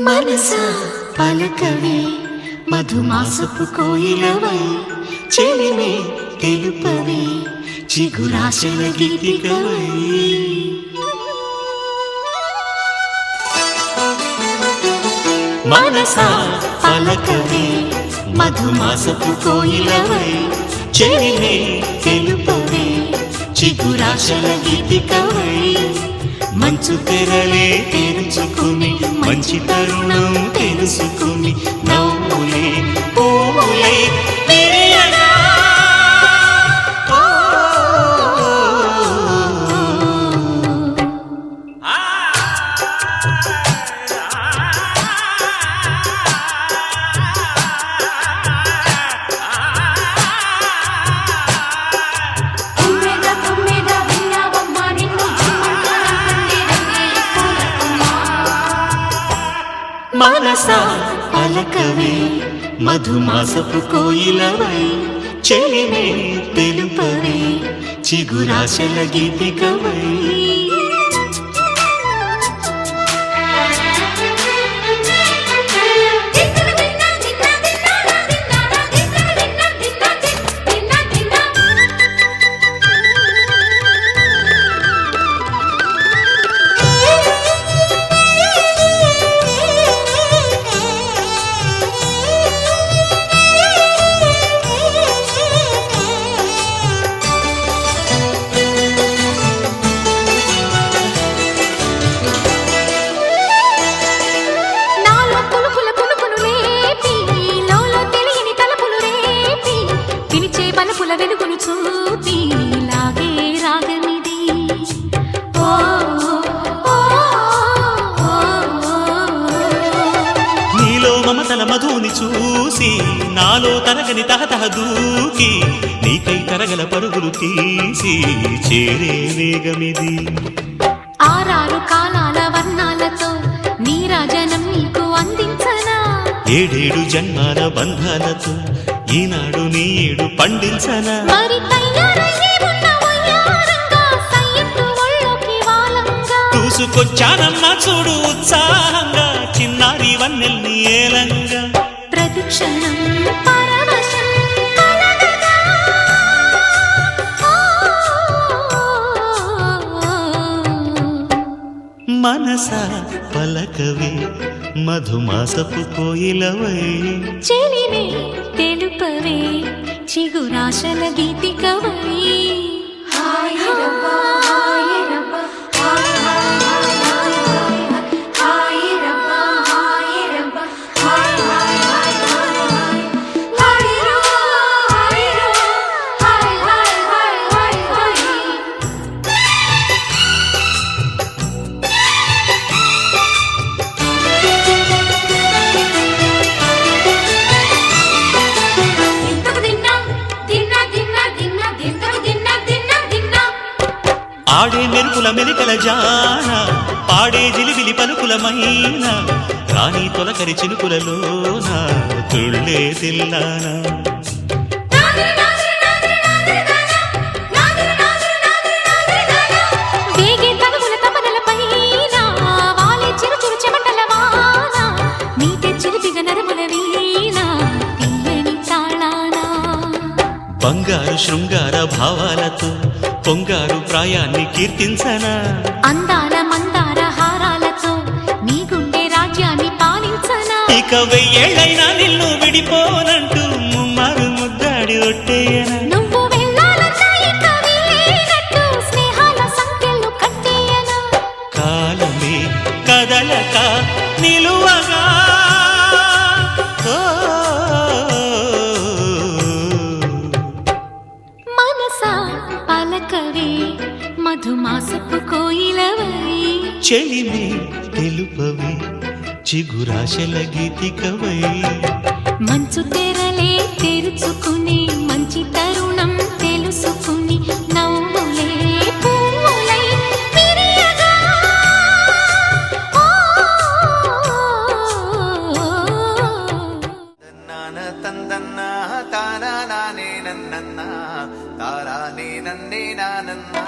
మనసా పలకవే మధుమాసపు కోయిలవై చెలిమే తెలుపవే చిగురాశల గీతికవై మనసా పలకవే మధుమాసపు కోయిలవై చెలిమే తెలుపవే చిగురాశల గీతికవై మంచు తెరలే తెరుచుకుని మంచి తరుణం తెలుసుకుని నవ్వులే పూలే విరియగా మనసా పలకవే మధుమాసపు కోయిలవై చెలిమే తెలుపవే చిగురాశల గీతికవై వెలుగును చూపి లాగే రాగమిది నీలో మమతల మధుని చూసి నాలో తరగని తహతహ దూకి నీకై తరగల పరుగులు తీసి చేరే వేగమిది ఆరారు కాలాల వర్ణాలతో నీరాజనం నీకు అందించనా ఏడేడు జన్మాల బంధాలతో ఈనాడు నీడు పండించనా చూసుకొచ్చానమ్మా చూడు ఉత్సాహంగా చిన్నారి వన్నెల్ని ఏలంగా ప్రతిక్షణం పరవశం కలగగా మనసా పలకవే మధుమాసపు కోయిలవై చెలిమే తెలుపవే చిగురాశల గీతికవై ఆడే మెరుపుల మెరికల జాన పాడే జిలిబిలి పలుకులమైన రాణి తొలకరి చినుకులలోన తుళ్ళే తిల్లానా బంగారు శృంగార భావాలతో పొంగారు ప్రాయాన్ని కీర్తించనా అందాల మందార హారాలతో నీ గుండె రాజ్యాన్ని పాలించనా ఇక వెయ్యేళ్ళైనా నిన్ను విడిపోనంటూ ముమ్మారు ముద్దాడి ఒట్టేయనా నువ్వు వెళ్ళాలన్నా ఇక వీలేనట్టు స్నేహాల సంఖ్యలు కట్టేయనా కాలమే కదలక నిలువగా పలకవే మధుమాసపు కోయిలవై చెలిమే తెలుపవే చిగురాశల గీతికవై మంచు తెరలే తెరుచుకుని మంచి తరుణం తెలుసుకుని నవ్వులే పూలై విరియగా తందన్నా తానా నానే నన్నన్నా తారానే నన్నే నానన్నా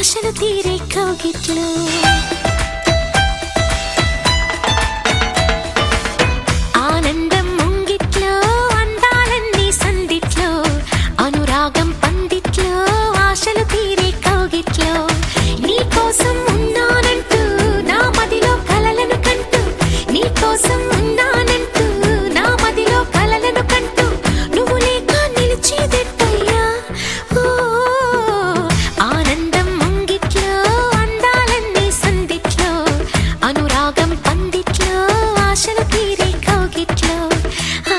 ఆశలు తీరే కౌగిట్లో ఆనందం ముంగిట్లో అందాలన్నీ సందిట్లో అనురాగం పందిట్లో ఆశలు తీరే కౌగిట్లో నీ కోసం ఉన్నానంటూ నా మదిలో కలలను కంటూ నీ కోసం ఉన్నానంటూ నా మదిలో కలలను కంటూ నువ్వు లేక నిలిచేదెట్టయ్యా ఓ ఆనందం ముంగిట్లో అందాలన్నీ సందిట్లో అనురాగం పందిట్లో ఆశలు తీరే కౌగిట్లో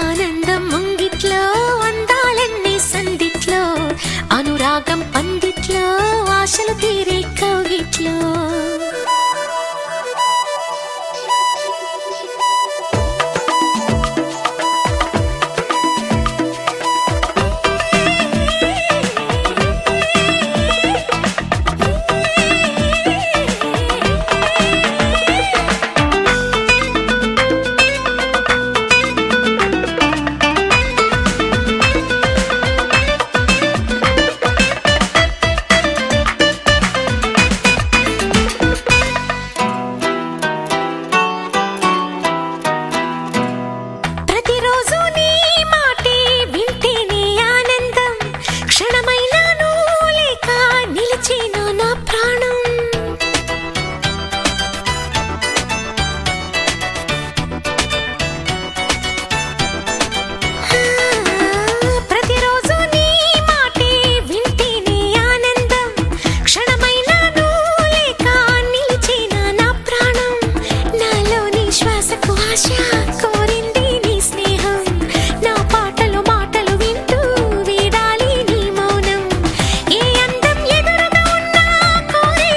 ఆనందం ముంగిట్లో అందాలన్నీ సందిట్లో అనురాగం పందిట్లో ఆశలు తీరే కౌగిట్లో ప్రతిరోజు నీ మాటే వింటేనే ఆనందం క్షణమైనా నువ్వు లేక నిలిచేనా నా ప్రాణం ప్రతిరోజు నీ మాటే వింటేనే ఆనందం క్షణమైనా నువ్వు లేక నిలిచేనా నా ప్రాణం నాలోని శ్వాసకు ఆశ కోరింది నీ స్నేహం నా పాటలు మాటలు వింటూ వీడాలి నీ మౌనం ఏ అందం ఎదురుగా ఉన్నా కోరే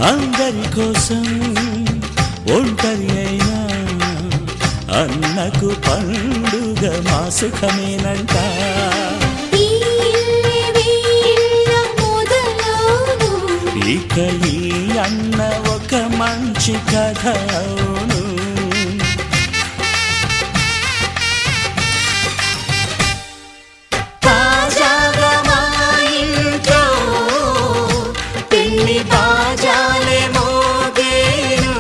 అందరి కోసం ఒంటరి అయినా అన్నకు పండుగ మా సుఖమేనంట. ఇక ఈ అన్న ఒక మంచి కథ అవును. తాజాగా మా ఇంట్లో పెళ్లి బాజాలే మోగేను.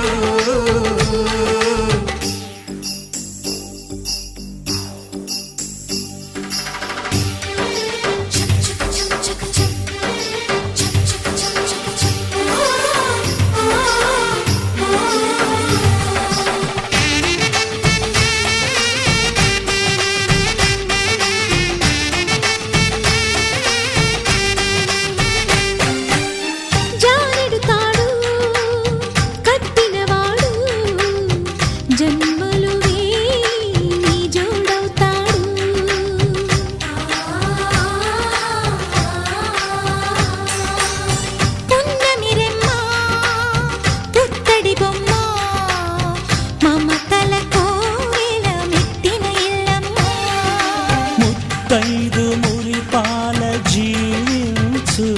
ముత్తైదు మురిపాల జీవించు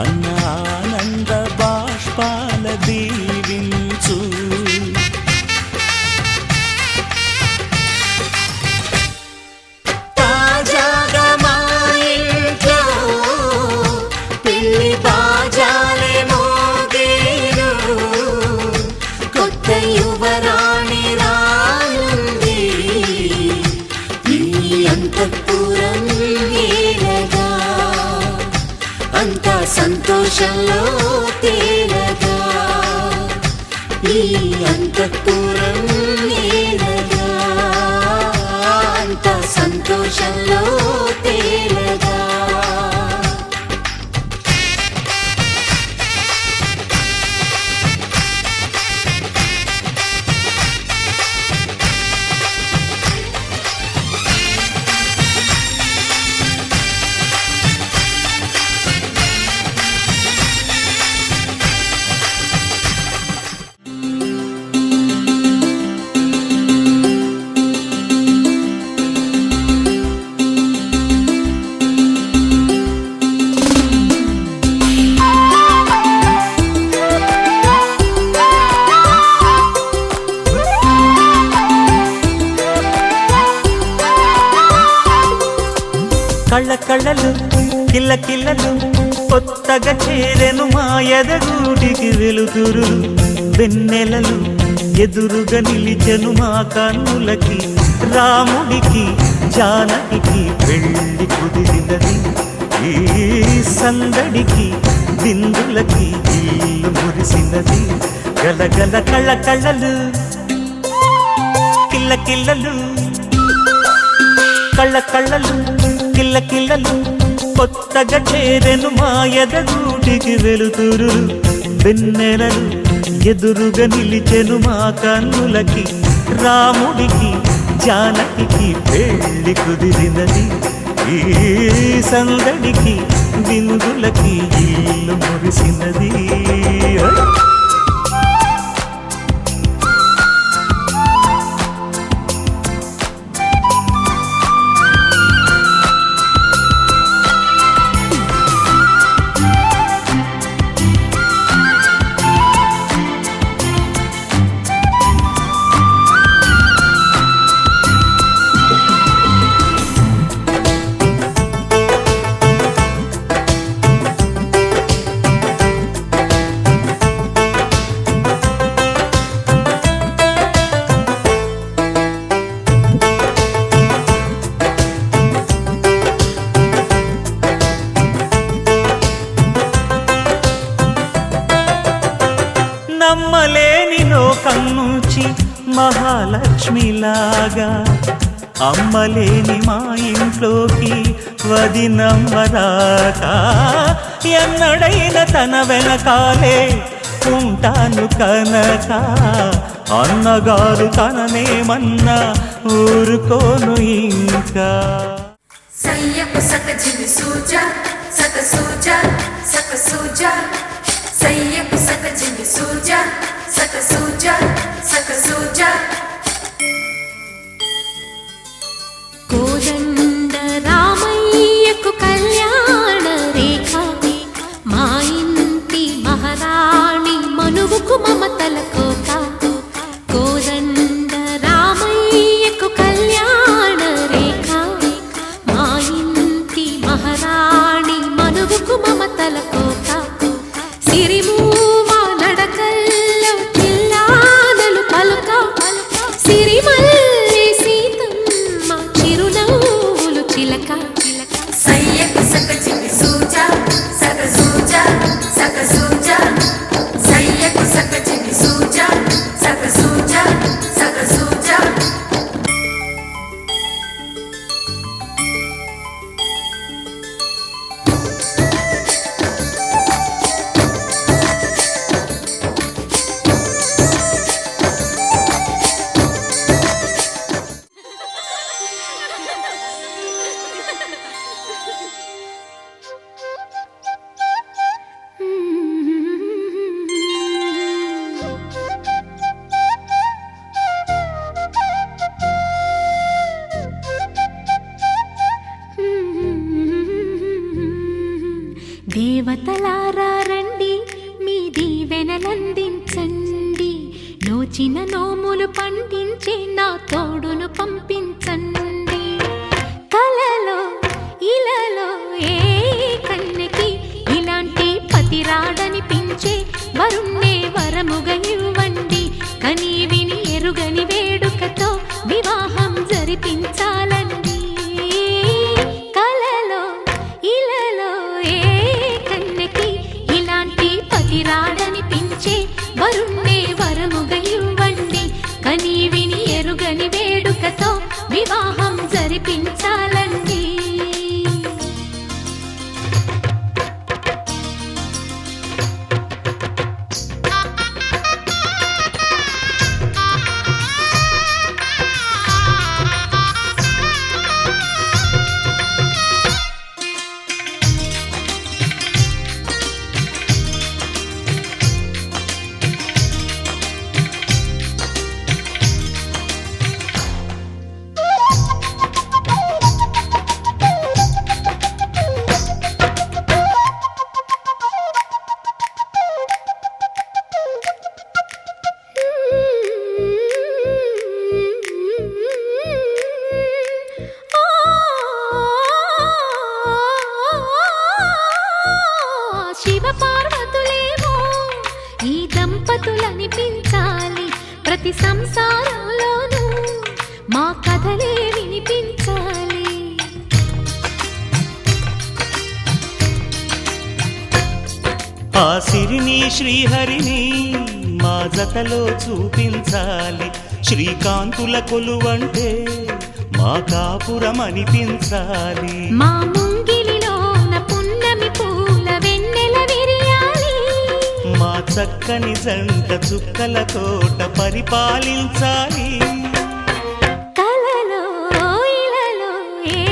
అన్న ఆనంద బాష్పాల దీవించు. తాజాగా మా ఇంట్లో పెళ్లి బాజాలే మోగేను. కొత్త యువరాణి రానుంది ఈ అంతఃపురం ఏలగా. అంతా సంతోషంలో తేలగా ఈ అంతఃపురం ఏలగా. అంతా సంతోషంలో తేలగా. కళ్ళ కళ్ళలు కిల్ల కిల్లలు కొత్తగా చేరెను మా ఎదగూటికి వెలుతురు. వెన్నెలలు ఎదురుగా నిలిచెను మా కన్నులకి. రాముడికి జానకి పెళ్లి కుదిరినది. ఈ సందడికి బిందులకి ఇల్లు మురిసినది. గలగల కళ్ళ కళ్ళలు కిల్ల కిల్లలు కళ్ళ కళ్ళలు కిల్ల కిల్లలు కొత్తగా చేరెను మా ఎదగూటికి వెలుతురు. వెన్నెలలు ఎదురుగా నిలిచెను మా కన్నులకి. రాముడికి జానకి పెళ్లి కుదిరినది. ఈ సందడికి విందులకి ఇల్లు మురిసినది. నమ్మలేని లోకం నుంచి మహాలక్ష్మిలాగా అమ్మలేని మా ఇంట్లోకి వదినమ్మరాక. ఎన్నడైన తన వెనకాలే ఉంటాను కనక. అన్నగారు తననేమన్నా ఊరుకోను ఇంకా. సయ్యపు సక జిమి సూజా సక సూజా సక సూజా సయ్యపు సక జిమి పండించండి, నోచిన నోములు పండించే నా తోడును పంపించండి. కలలో ఇలలో ఏ కన్నెకి ఇలాంటి పతి రాడనిపించే వరుణ్ణే వరముగా ఇవ్వండి. కని విని ఎరుగని వేడుకతో వివాహం జరిపించాలండి. కలలో ఇలలో ఏ కన్నెకి ఇలాంటి పతి రాడనిపించే వరుణ్ణే వరముగా ఇవ్వండి. కని విని ఎరుగని వేడుకతో వివాహం జరిపించాలండి. శివపార్వతులేమో ఈ దంపతులనిపించాలి, ప్రతి సంసారంలోనూ మా కథలే వినిపించాలి. ఆ సిరిని శ్రీహరిని మా జతలో చూపించాలి. శ్రీకాంతుల కొలువంటే మా కాపురం అనిపించాలి. మా ముంగిలిలోన పున్నమి పూల వెన్నెల విరియాలి. మా చక్కని జంట చుక్కల తోట పరిపాలించాలి. కలలో ఇలలో ఏ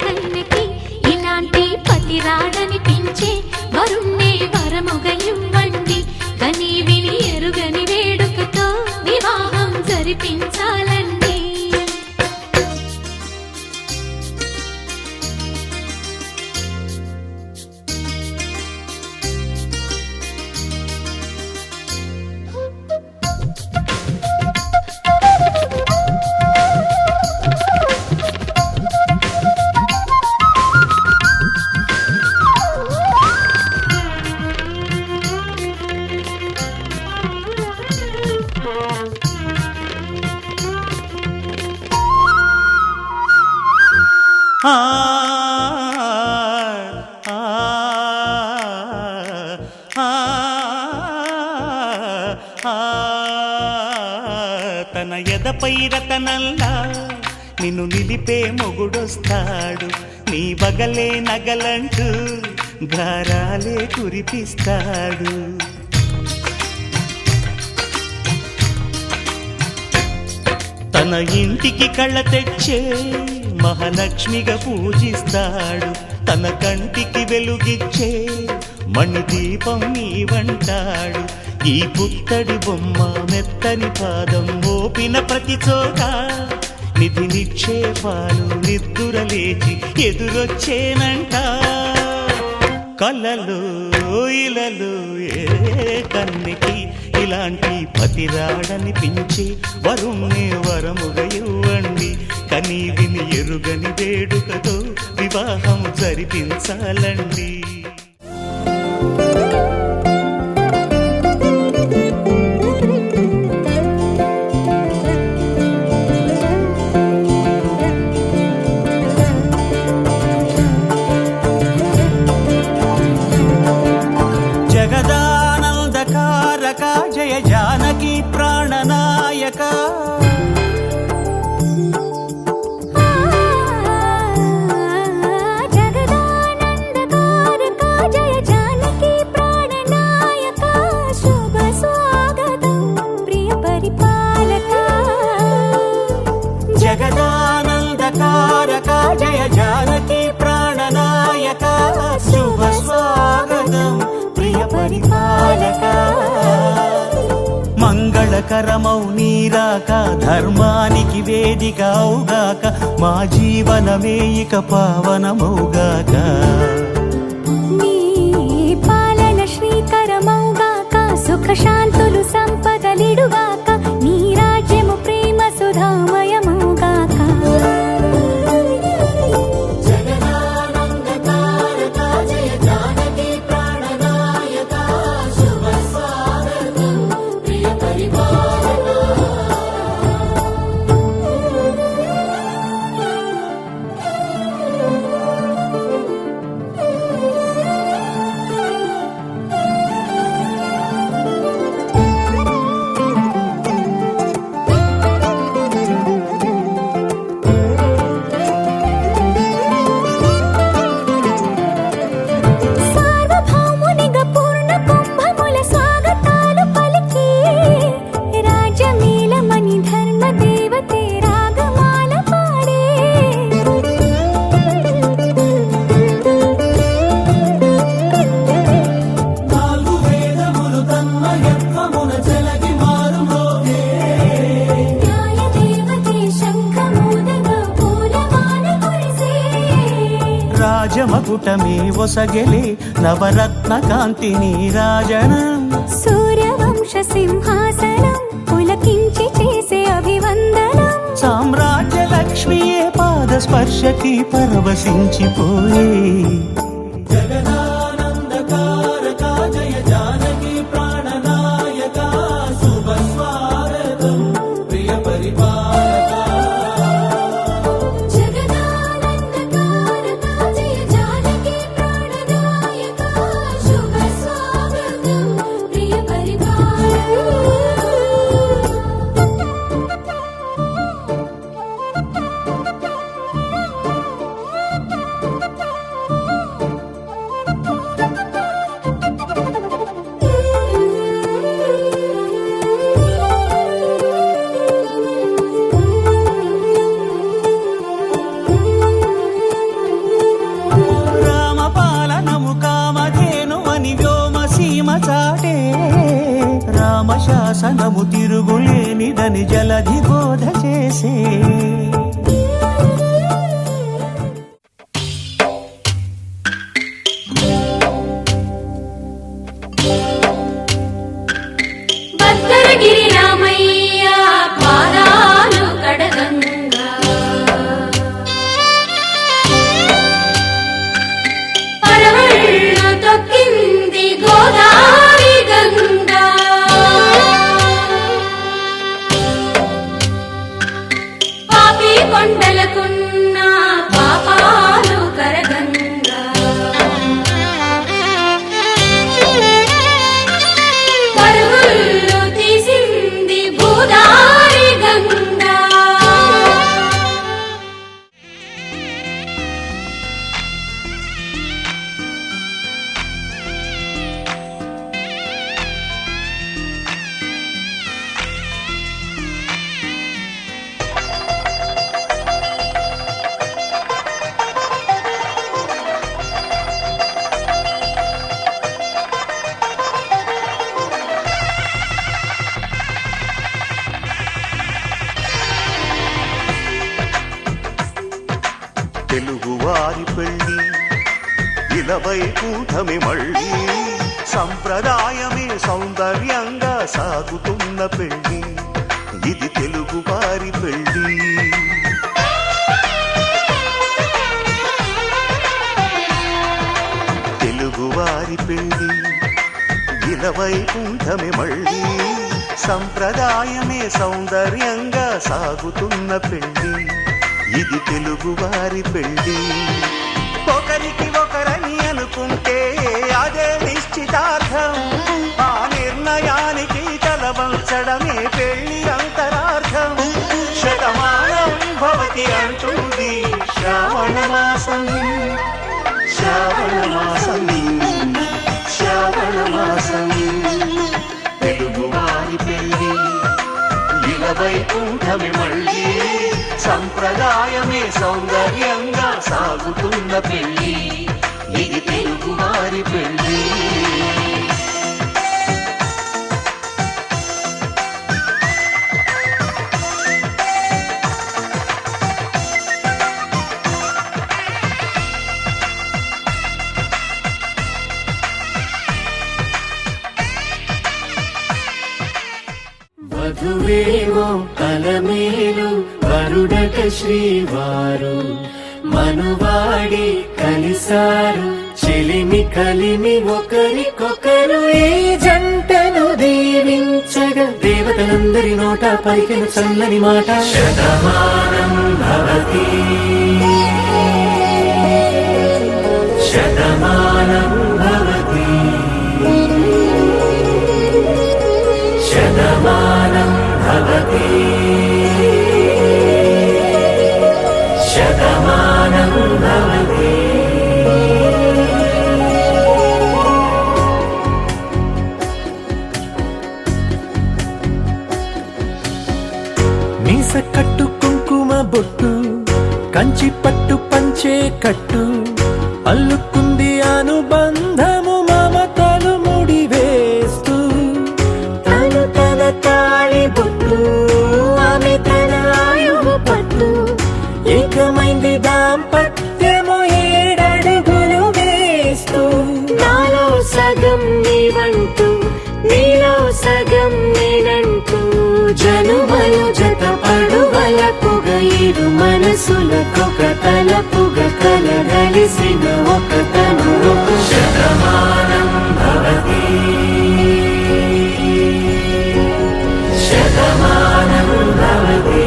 కన్నెకి ఇలాంటి పతి రాడనిపించే వరుణ్ణే వరముగా ఇవ్వండి. కని విని ఎరుగని వేడుకతో వివాహం జరిపించాలండి. తన ఎదపై రతనల్లా నిన్ను నిలిపే మొగుడొస్తాడు. నీ బగలే నగలంటూ గారాలే కురిపిస్తాడు. తన ఇంటికి కళ్ళ తెచ్చే మహాలక్ష్మిగా పూజిస్తాడు. తన కంటికి వెలుగిచ్చే మణిదీపం నీవంటాడు. ఈ పుత్తడి బొమ్మ మెత్తని పాదం మోపిన ప్రతి చోట నిధి నిక్షేపాలు నిద్దురలేచి ఎదురొచ్చేనంట. కలలో ఇలలో ఏ కన్నికి ఇలాంటి పతి రాడనిపించి వరుణ్ణి వరముగా ఇవ్వండి. కని విని ఎరుగని వేడుకతో వివాహం జరిపించాలండి. జగదానందకారక జయ జానకి ప్రాణనాయక. జగదానందకారక జయ జానకి ప్రాణనాయక. శుభ స్వాగతం ప్రియ పరిపాలక. జగదానందకారక జయ జానకి ప్రాణనాయక. శుభ స్వాగతం ప్రియ పరిపాలక. మంగళకరమౌ నీరాక ధర్మానికి వేదికవుగాక. మా జీవనమే ఇక పావనమౌగాక. నీ పాలన శ్రీకరమౌగాక. సుఖ సుఖ శాంతులు సంపదలిడుగాక నీ రాజ్యము ప్రేమ సుధామయముగాక సార్వభౌమునిగా పూర్ణ కుంభముల స్వాగతాలు పలికి రాజ్యమేలమని ధర్మ దేవతే రాగమాల పాడే నాలుగు వేదములు తన్మయత్వమున చెలగి మారుమోగే న్యాయ దేవతే శంఖమూదగా పూలమాల కురిసే రాజమకుటమే ఒసగెలే నవరత్న కాంతిని రాజనం సూర్యవంశ సింహాసనం పులకించి చేసే అభివందనం సామ్రాజ్య లక్ష్మియే పాద స్పర్శకి పరవశించిపోయే జగదానందకారక జయ జానకి ప్రాణనాయక శుభ స్వాగతం ప్రియ పరిపాలక జగదానందకారక జయ జానకి ప్రాణనాయక శుభ స్వాగతం ప్రియ రామపాలనము కామధేను అని వ్యోమసీమ చాటే రామశాసనము తిరుగులేనిదని జలధి బోధ చేసే భద్రగిరి రామయ్య పాదాలు కడగంగా పరవళ్ళు తొక్కింది గోదావరి గంగా పాపి కొండలకున్న పాపాలు కరగంగా పరుగులు తీసింది భూదారి గంగా తెలుగువారి పెళ్ళి ఇలవై కూటమి మళ్ళీ సంప్రదాయమే సౌందర్యంగా సాగుతున్న పెళ్ళి ఇది తెలుగువారి పెళ్ళి తెలుగువారి పెళ్ళి ఇలవై కూటమి మళ్ళీ సంప్రదాయమే సౌందర్యంగా సాగుతున్న పెళ్ళి ఇది తెలుగువారి పెళ్ళి ఒకరికి ఒకరని అనుకుంటే అదే నిశ్చితార్థం ఆ నిర్ణయానికి తలవంచడమే పెళ్లి అంతరార్థం శతమానం భవతి అంటుంది శ్రావణ మాసం శ్రావణ మాసం శ్రావణ మాసం తెలుగువారి పెళ్ళి ఇలవై కూటమి మళ్ళీ సంప్రదాయమే సౌందర్యంగా సాగుతున్న పెళ్ళి ఇది తెలుగువారి పెళ్ళి వధువేవో అలమేలు వరుడట శ్రీవారు మనువాడి కలిసారు చెలిమి కలిమి ఒకరికొకరు ఈ జంటను దీవించగా దేవతలందరి నోట పలికిన చల్లని మాట శతమానం భవతి శతమానం భవతి శతమానం భవతి శతమానం భవతి. మీస కట్టు కుంకుమ బొట్టు కంచి పట్టు పంచే కట్టు అల్లుకుంది అనుబంధము మమతలు ముడివేస్తూ తను తన తాళి బొట్టు ఆమె తన ఆయువు పట్టు ఏకమైంది దాంపత్యము 7 అడుగులు వేస్తూ నాలో సగం నీవంటూ నీలో సగం నేనంటూ జనుమలు జత పడువలపుగ 7 మనసులకొక తలపుగ కలగలిసిన ఒక తను శతమానం భవతి శతమానం భవతి.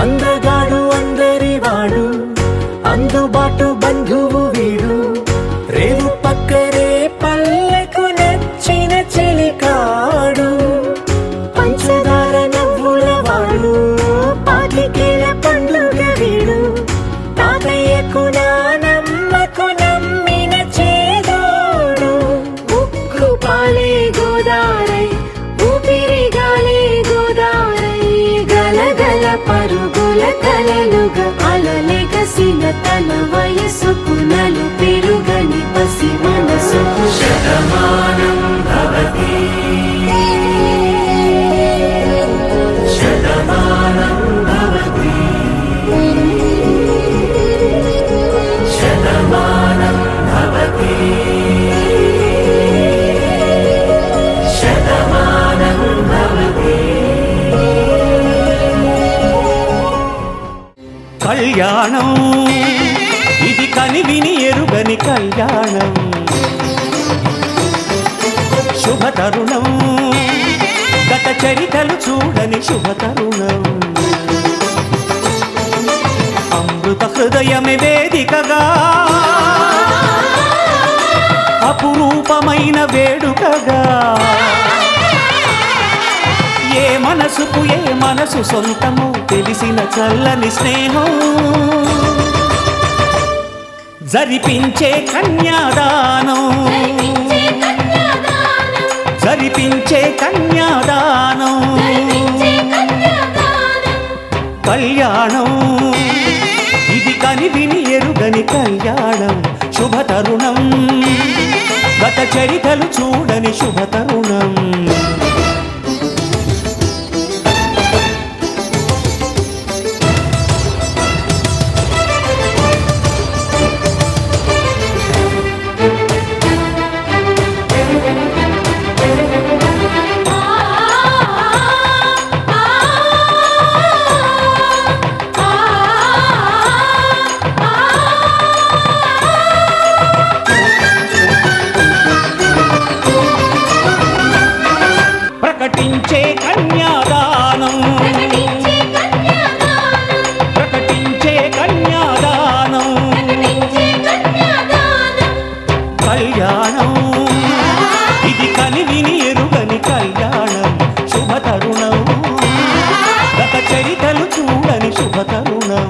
అందగాడు అందరివాడు అందుబాటు బంధువు వీడు రేవు పక్కరే పల్లెకు నచ్చిన చెలికాడు పంచదార నవ్వుల వాడు పాతికేల పండ్లుగ వీడు తాతయ్యకు నానమ్మకు నమ్మిన చేదోడు ఉక్కు పాలే గోదారై ఊపిరి గాలే గోదారై గలగల పరుగుల కలలుగా అలలెగసిన తన వయసుకు నలు పెరుగని పసి మనసుకు శతమానం భవతి శతమానం భవతి శతమానం భవతి శతమానం భవతి. కళ్యాణం ఇది కనివిని ఎరుగని కళ్యాణం శుభతరుణం గత చరితలు చూడని శుభతరుణం అమృత హృదయమే వేదికగా అపురూపమైన వేడుకగా ఏ మనసుకు ఏ మనసు సొంతము తెలిసిన చల్లని స్నేహం జరిపించే కన్యాదానం జరిపించే కన్యాదానం కళ్యాణం ఇది కనివిని ఎరుగని కళ్యాణం శుభతరుణం గత చరితలు చూడని శుభతరుణం. ప్రకటించే కన్యాదానం ప్రకటించే కన్యాదానం కళ్యాణం ఇది కనివిని ఎరుగని కళ్యాణం శుభతరుణం గత చరితలు చూడని శుభతరుణం.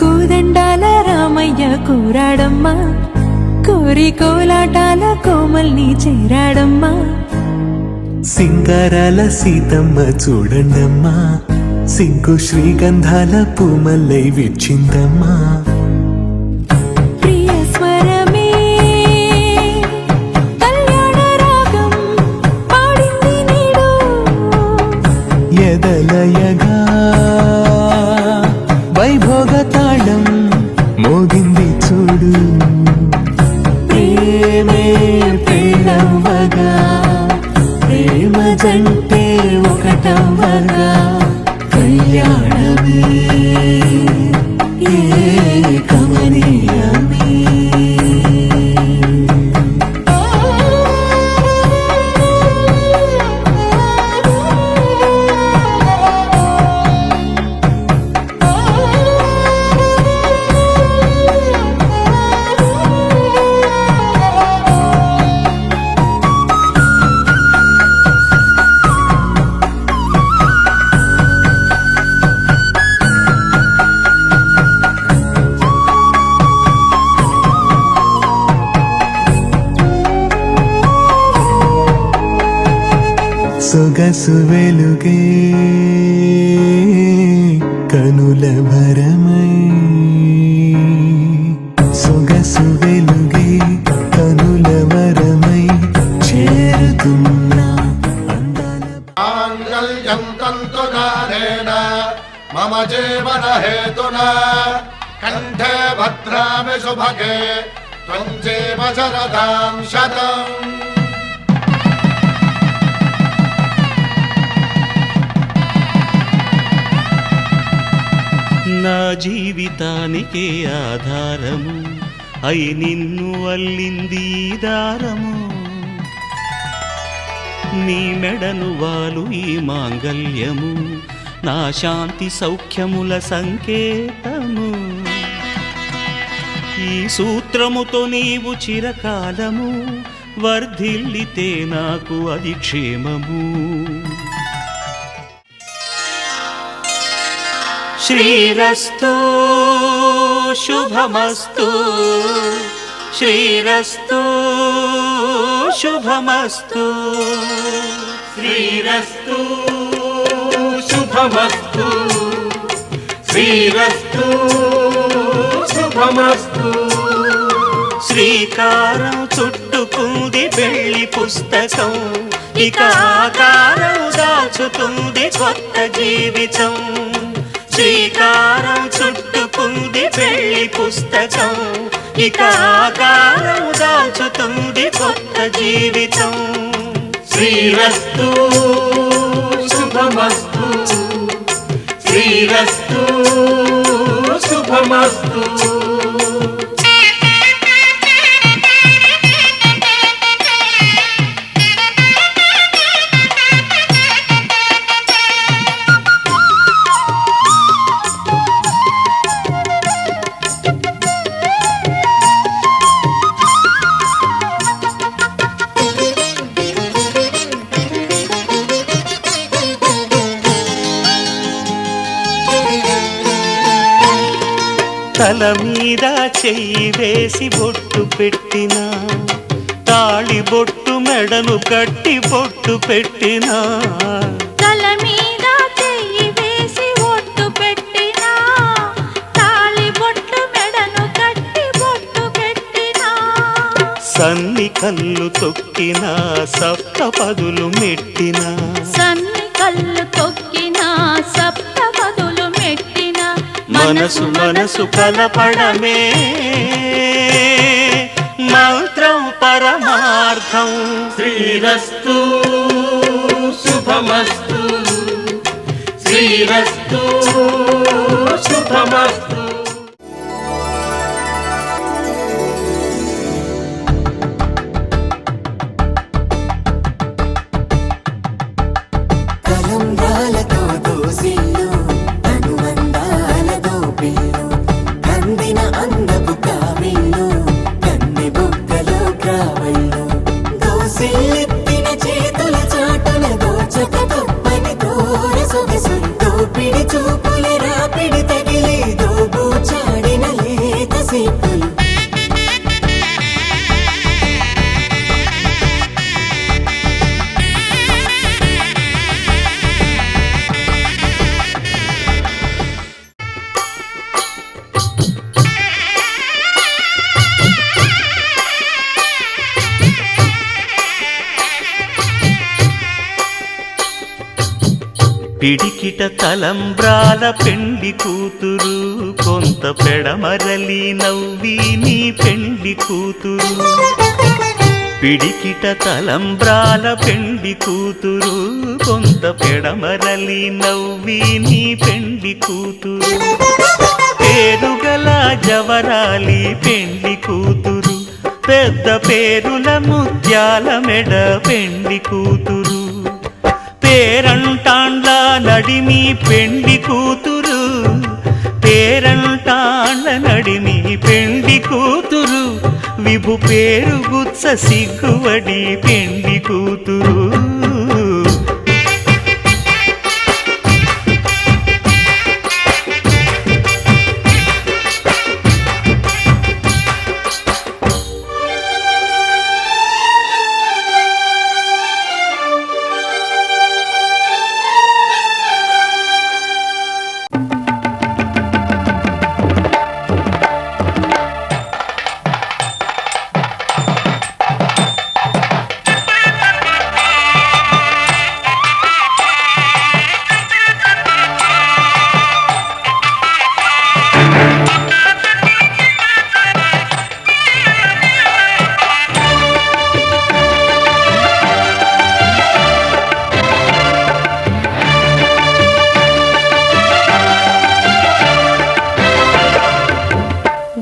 కోదండాల రామయ్య కోరాడమ్మా కోరి కోలాటాల కోమల్ని చేరాడమ్మా సింగారాల సీతమ్మ చూడండమ్మా సింకు శ్రీగంధాల పూమల్లై విచ్చిందమ్మా ప్రియ స్వరమే కళ్యాణ రాగం పాడింది నీడు ఎదలయగా వైభోగ తాళం మోగింది చూడు ప్రేమే ప్రేమవగా ప్రేమ జంటే ఒకటవగా కళ్యాణమే కమనీయమే సొగసు వెలుగే కనుల భరమై సొగసు వెలుగే కనుల వరమై చేరుతున్నా అందాల మాంగళ్యం తంతునానేన మమ జీవన హేతునా కంఠే భద్రామి శుభగే త్వం జీవ శరదాం శతం నా జీవితానికే ఆధారము అయి నిన్ను అల్లింది ఈ దారము నీ మెడను వాలు ఈ మాంగల్యము నా శాంతి సౌఖ్యముల సంకేతము ఈ సూత్రముతో నీవు చిరకాలము వర్ధిల్లితే నాకు అది క్షేమము శ్రీరస్తు శుభమస్తు శ్రీరస్తు శుభమస్తు శ్రీరస్తు శుభమస్తు శ్రీరస్తు శుభమస్తు శ్రీకారం చుట్టుకుంది పెళ్లి పుస్తకం ఇక ఆకారం దాచుతుంది కొత్త జీవితం శ్రీకారం చుట్టుకుంది పెళ్లి పుస్తకం ఇక ఆకారం దాచుతుంది కొత్త జీవితం శ్రీరస్తు శుభమస్తు శ్రీరస్తు శుభమస్తు తల మీద చెయ్యి వేసి బొట్టు పెట్టినా తాళి బొట్టు మెడను కట్టి బొట్టు పెట్టినా తల మీద చెయ్యి వేసి ఒట్టు పెట్టినా తాళి బొట్టు మెడను కట్టి బొట్టు పెట్టినా సన్ని కళ్ళు తొక్కినా సప్త పదులు మెట్టినా సన్ని కళ్ళు తొక్కినా సప్త పదులు మెట్టినా మనసు మనసు కలపడమే మంత్రం పరమార్థం శ్రీరస్తు శుభమస్తు శ్రీరస్తు శుభమస్తు తలంబ్రాలతో దోసిల్లు అనుబంధాలతో పిల్లు కందిన అందపు కావిల్లు కన్నె బుగ్గలో గ్రావళ్ళు దోసిల్లెత్తిన చేతుల చాటున దోచక తప్పని దూర సొగసులు దోపిడి చూపుల రాపిడి తగిలి దోబూచాడిన లేత సిగ్గులు పిడికిట తలంబ్రాల పెండి కూతురు కొంత పెడమరలి నవ్వి నీ పెండి కూతురు పిడికిట తలంబ్రాల పెండి కూతురు కొంత పెడమరలి నవ్వి నీ పెండి కూతురు పేరుగల జవరాలి పెండి కూతురు పెద్ద పేరుల ముత్యాల మెడ పెండి కూతురు పేరంటాండ్ల నడిమి పెండి కూతురు పేరంటాండ్ల నడిమి పెండి కూతురు విభు పేరు గుత్స సిగ్గువడి పెండి కూతురు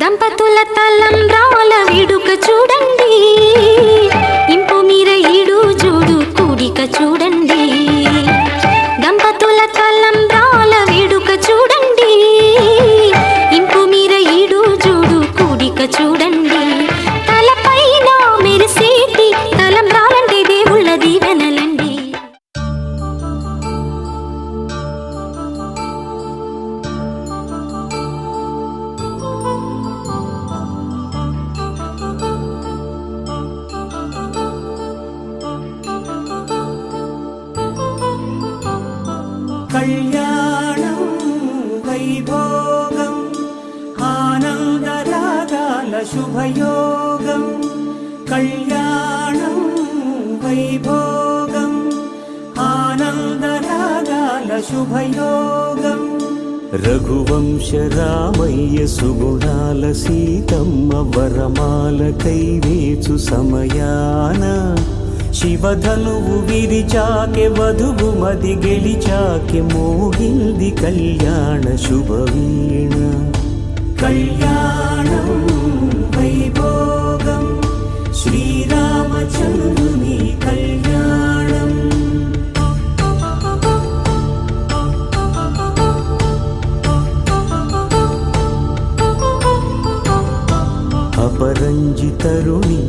దంపతుల తలంబ్రాల వేడుక చూడండి ఇంపు మీర ఈడు జోడు కూడిక చూడండి దంపతుల తలంబ్రాల వేడుక చూడండి ఇంపు మీర ఈడు జోడు కూడిక చూడండి తలపైన మెరిసేటి తలంబ్రాలంటే దేవుళ్ళ దీవెనలండి కళ్యాణం వైభోగం ఆనందరాగాల శుభయోగం కళ్యాణం వైభోగం ఆనందరాగాల శుభయోగం రఘువంశ రామయ్య సుగుణాల సీతమ్మ వరమాల కైవేచు సమయాన శివధనువు విరిచాకె వధువు మది గెలిచాకె మోగింది కళ్యాణ శుభవీణ కళ్యాణం వైభోగం శ్రీరామచంద్రుని కళ్యాణం అపరంజి తరుణి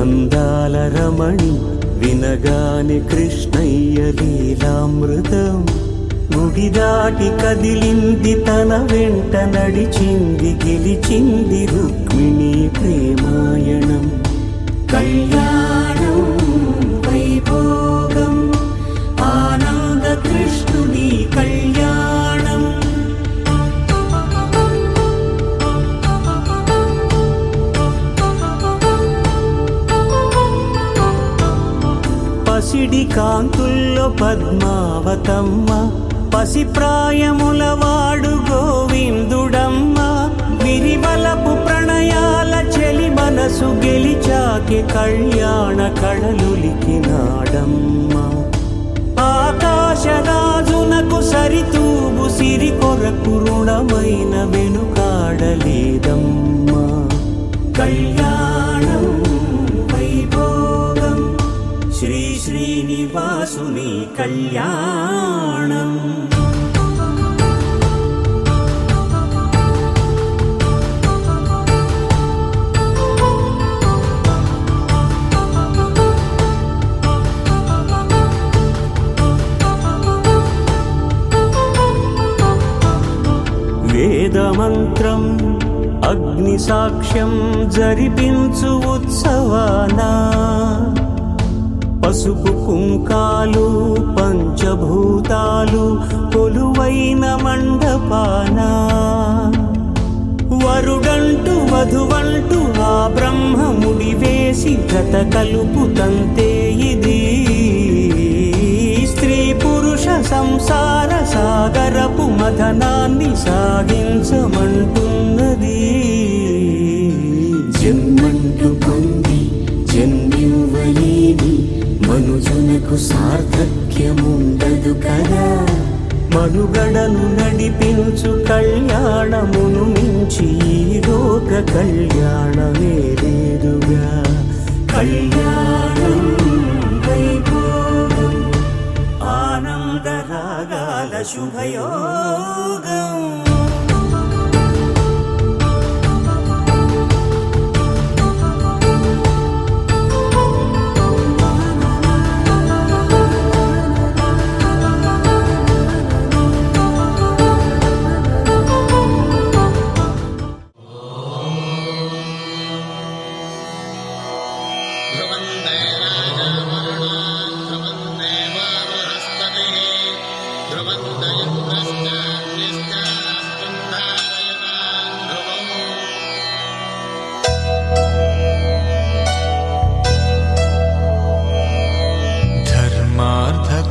అందాల రమణి వినగాని కృష్ణయ్య లీలామృతం గుడి దాటి కదిలింది తన వెంట నడిచింది గెలిచింది రుక్మిణి ప్రేమాయణం కళ్యాణం వైభోగం ఆనంద కృష్ణుని కళ్యాణం పసిడి కాంతుల్లో పద్మావతమ్మ పసిప్రాయముల వాడు గోవిందుడమ్మ విరివలపు ప్రణయాల చెలి మనసు గెలిచాకే కళ్యాణ కళలులికినాడమ్మ ఆకాశరాజునకు సరితూబు సిరి కొరకు రుణమైన వెనుకాడలేదమ్మా కళ్యాణం వైభోగం శ్రీ శ్రీనివాసుని కళ్యాణం వేదమంత్రం అగ్ని సాక్ష్యం జరిపించు ఉత్సవాన పసుపు కుంకాలు పంచభూతాలు కొలువైన మండపాన వరుడంటూ వధువంటూ ఆ బ్రహ్మముడి వేసి గత కలుపు తంతే ఇది స్త్రీ పురుష సంసార సాగరపు మథనాన్ని సాగించమంటున్నది. జన్మంటూ పొంది జన్మివ్వలేని మనుజునకు సార్థక్యముండదు కదా. మనుగడను నడిపించు కళ్యాణమును మించి ఈ లోక కళ్యాణమే లేదుగా. కళ్యాణం వైభోగం ఆనందరాగాల శుభయోగం.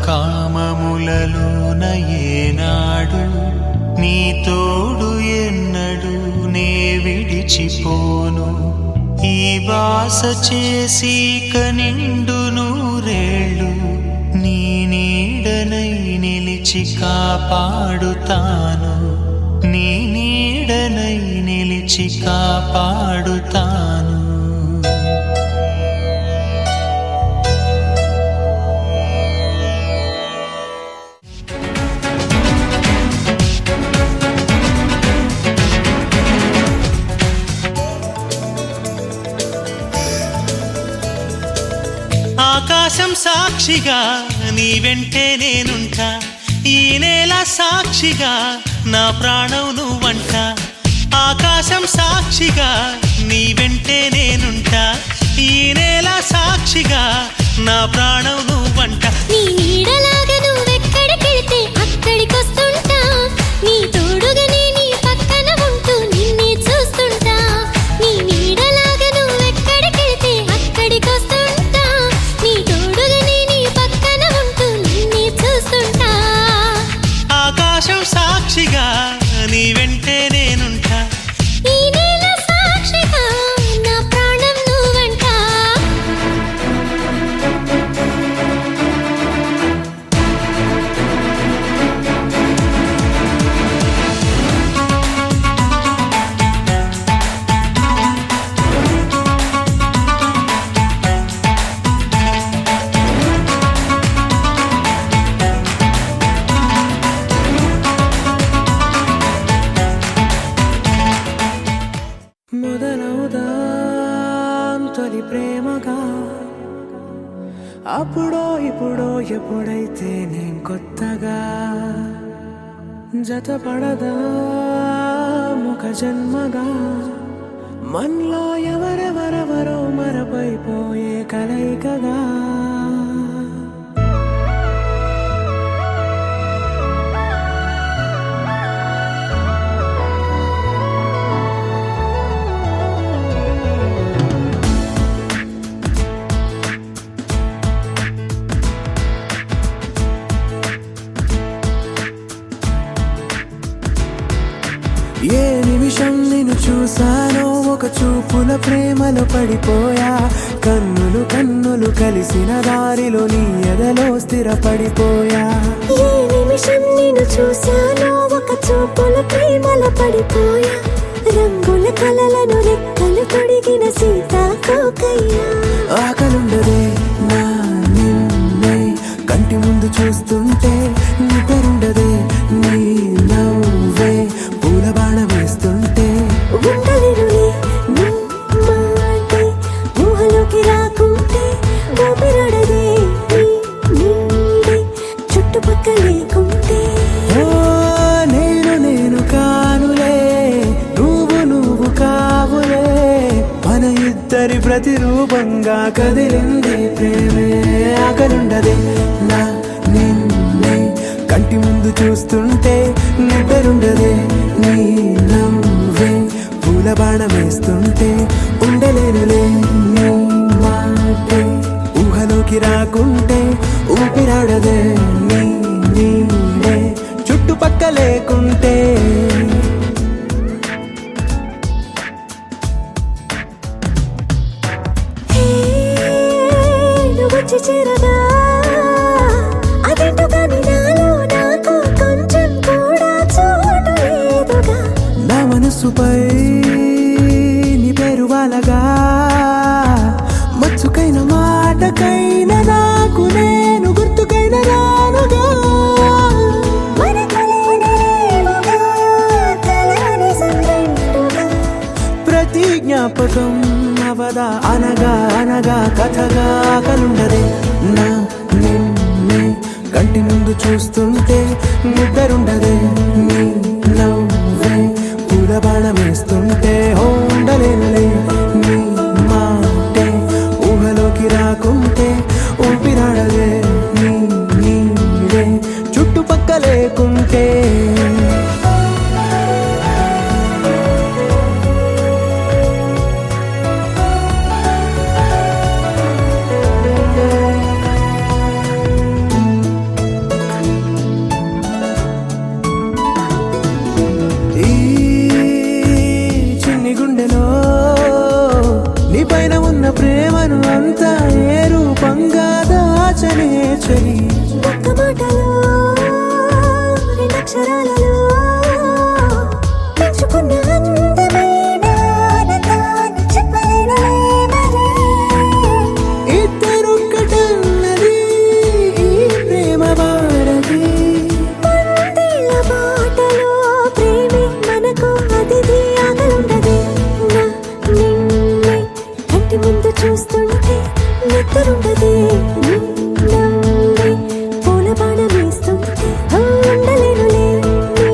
కామములలోన ఏనాడు నీ తోడు ఎన్నడు నే విడిచిపోను. ఈ బాస చేసి కనిండు నూరేళ్ళు నీ నీడనై నిలిచి కాపాడుతాను. నీ నీడనై నిలిచి కాపాడుతాను. ఆకాశం సాక్షిగా నీ వెంటే నేనుంటా. ఈ నేల సాక్షిగా నా ప్రాణం నువ్వంట. ఆకాశం సాక్షిగా నీ వెంటే నేనుంటా. ఈ నేల సాక్షిగా నా ప్రాణం నువ్వంట. నీ నీడలాగా నువ్వెక్కడికెళ్తే అక్కడికొస్తుంటా. నీ తోడుగా నీ పక్కన ఉంటూ నిన్నే చూస్తుంటా. నీ నీడలాగా నువ్వెక్కడికెళ్తే అక్కడికొస్తుంటా. నీ తోడుగా నీ పక్కన ఉంటూ నిన్నే చూస్తుంటా. ఆకాశం సాక్షిగా నీ వెంటే నేనుంటా. ఈ నేల సాక్షిగా నా ప్రాణం నువ్వంట. మొదలవుదాం తొలి ప్రేమగా, అప్పుడో ఇప్పుడో ఎప్పుడైతే నేను కొత్తగా జతపడదా ఒక జన్మగా. మనలో ఎవరెవరెవరో మరపైపోయే కలయికగా. ఏ నిమిషం నిన్ను చూసానో ఒక చూపుల ప్రేమలో పడిపోయా. కన్నులు కన్నులు కలిసిన దారిలో నీ ఎదలో స్థిరపడిపోయా. ఏ నిమిషం నిన్ను చూసానో ఒక చూపుల ప్రేమలో పడిపోయా. రంగుల కలలను రెక్కలు తొడిగిన సీతాకోకయ్యా. ఆకలుండదే నా నిన్నే కంటి ముందు చూస్తుంటే, నిద్రుండదే నీ నవ్వే పూల బాణ వేస్తుంటే. ఉండలేనులే నీ మాటే ఊహలోకి రాకుంటే. ఊపిరాడదే నీ నీడే చుట్టుపక్కల లేకుంటే. నేను కానులే నువ్వు కావులే. ఇద్దరి ప్రతిరూపంగా కదిలింది ప్రేమే ఆకలుండదే నా నిన్నే కంటి ముందు చూస్తుంటే నిద్రుండదే నీ నవ్వే పూల బాణం వేస్తుంటే ఉండలేనులే నీ మాటే ఊహలోకి రాకుంటే ఊపిరాడదే నీ నీడే చుట్టుపక్క లేకుంటే వచ్చి చేరగా అదేంటో కానీ నాలో నాకు కొంచెం కూడా చోటు లేదుగా నా మనసుపై నీ పేరు వాలగా మచ్చుకైన మాటకైన నాకు నేను గుర్తుకైన రానుగా మనకలేనిరేవుగా కలని సంరెండుగా ప్రతి జ్ఞాపకం అవదా అనగా అనగా కథగా కలుండదే నా నిన్నే కంటి ముందు చూస్తుంటే నిద్రుండదే నీ నవ్వే పూల బాణం వేస్తుంటే ఉండలేనులే నీ మాటే ఊహలోకి రాకుంటే ఊపిరాడదే నీ నీడే చుట్టుపక్క లేకుంటే ఈ చిన్ని గుండెలో నీ పైన ఉన్న ప్రేమను అంతా ఏ రూపంగా దాచనే చలి ఒక్క మాటలో రెండక్షరాలలో పెంచుకున్న అందమైన ఆనందాన్ని చెప్పలేనులే మరి. ఇద్దరొక్కటన్నది ఈ ప్రేమ వాడది పందిళ్ళ బాటలో ప్రేమే మనకు అతిథి ఆగలుండదే నా నిన్నే కంటి ముందు చూస్తుంటే నిద్రుండదే నీ నవ్వే పూల బాణం వేస్తుంటే ఉండలేనులే నీ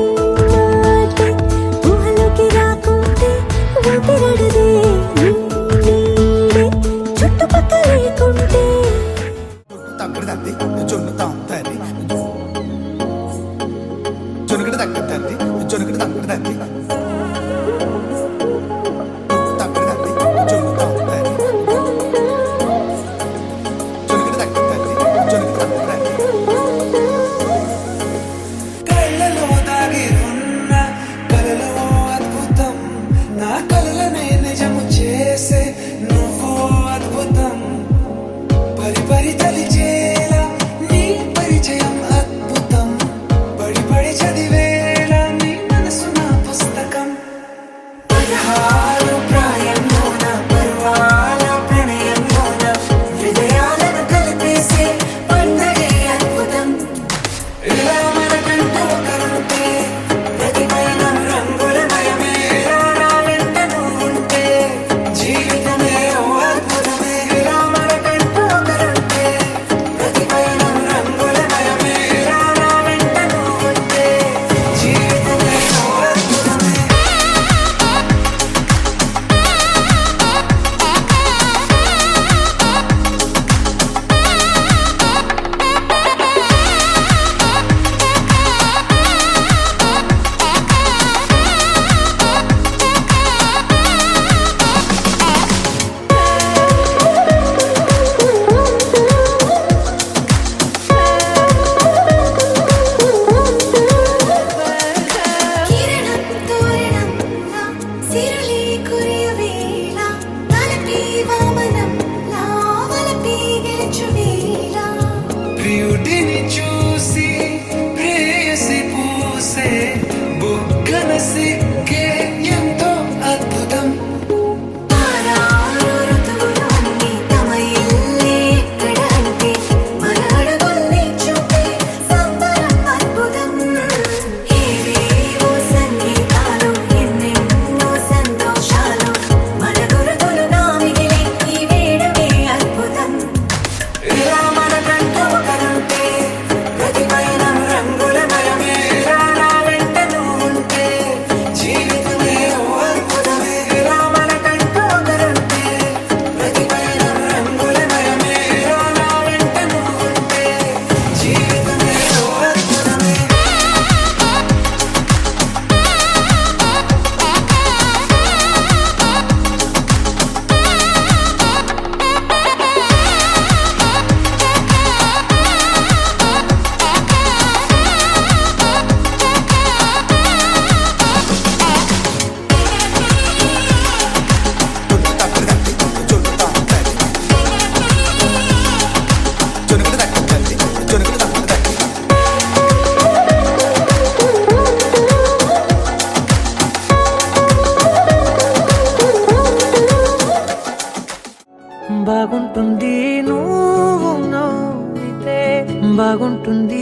బాగుంటుంది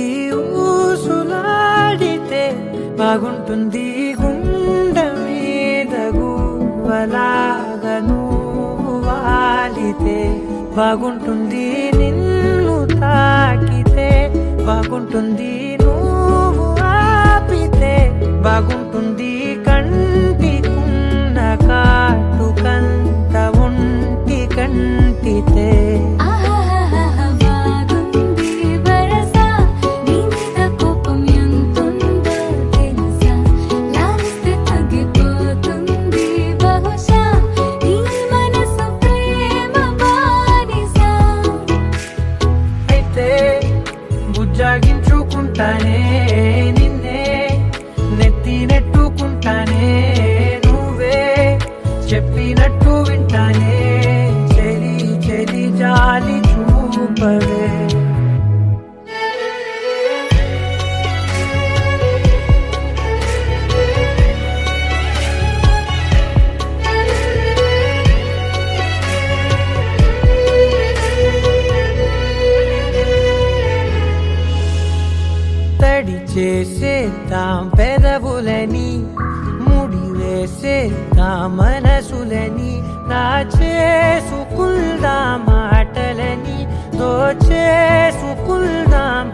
ఊసులాడితే బాగుంటుంది గుండె మీద గువ్వలాగా నువ్వు వాలితే బాగుంటుంది నిన్ను తాకితే బాగుంటుంది నువ్వు ఆపితే బాగుంటుంది కంటికున్న కాటుకంత ఒంటి కంటితే బాగుంది వరస నీ మీద కోపం ఎంతుందో తెలుసా లాలిస్తే తగ్గిపోతుంది బహుశా నీ మనసు ప్రేమ బానిస అయితే బుజ్జాగించుకుంటానే నిన్నే నెత్తి నెట్టుకుంటానే నువ్వే చెప్పినట్టు వింటానే చెలి చెలి జాలి చూపవే తడి చేసేద్దాం పెదవులని ముడి వేసేద్దాం మనసులని నా చేసుకుందాం మాటలని దోచేసుకుందాం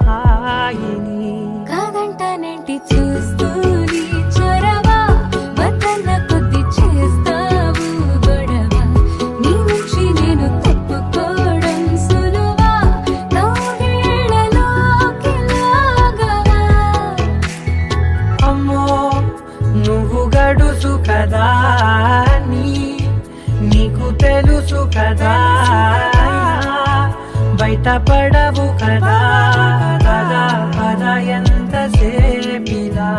హాయిని కాదంటానేంటి చూస్తూని చొరవ వద్దన్న కొద్ది చేస్తావు గొడవ నీ నుంచి నేను తప్పుకోవడం సులువా నవ్వేళ్ళలోకి లాగవా అమ్మో నువ్వు గడుసు కదా నీకు తెలుసు కదా బయట పడవు కదా కదా కదా ఎంతసేపిలా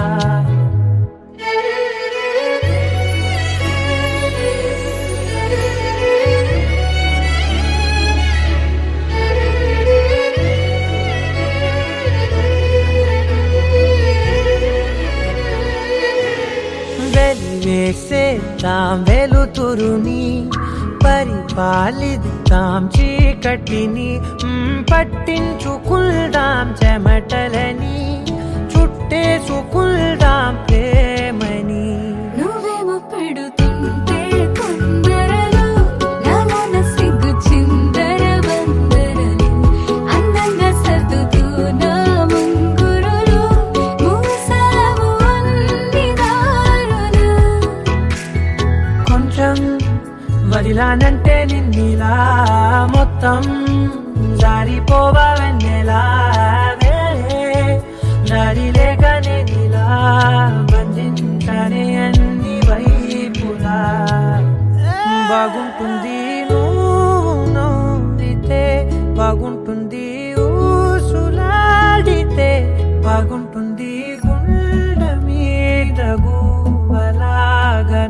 వెలివేసేద్దాం వెలుతురుని పరిపాలిద్దాం చీకటిని పట్టించుకుందాం చెమటలని చుట్టేసుకుందాం ప్రేమని నువ్వేమో పెడుతుంటే కొందరలు నాలోన సిగ్గు చిందర వందరలు అందంగా సర్దుతూ నా ముంగురులు మూసావు అన్ని దారులు కొంచెం వదిలానంటే నిన్నిలా మొత్తం జారిపోవా వెన్నెలా దారి లేక నేనిలా బంధించనే అన్ని వైపులా బాగుంటుంది నువ్వు నవ్వితే బాగుంటుంది ఊసులాడితే బాగుంటుంది గుండె మీద గువ్వలాగా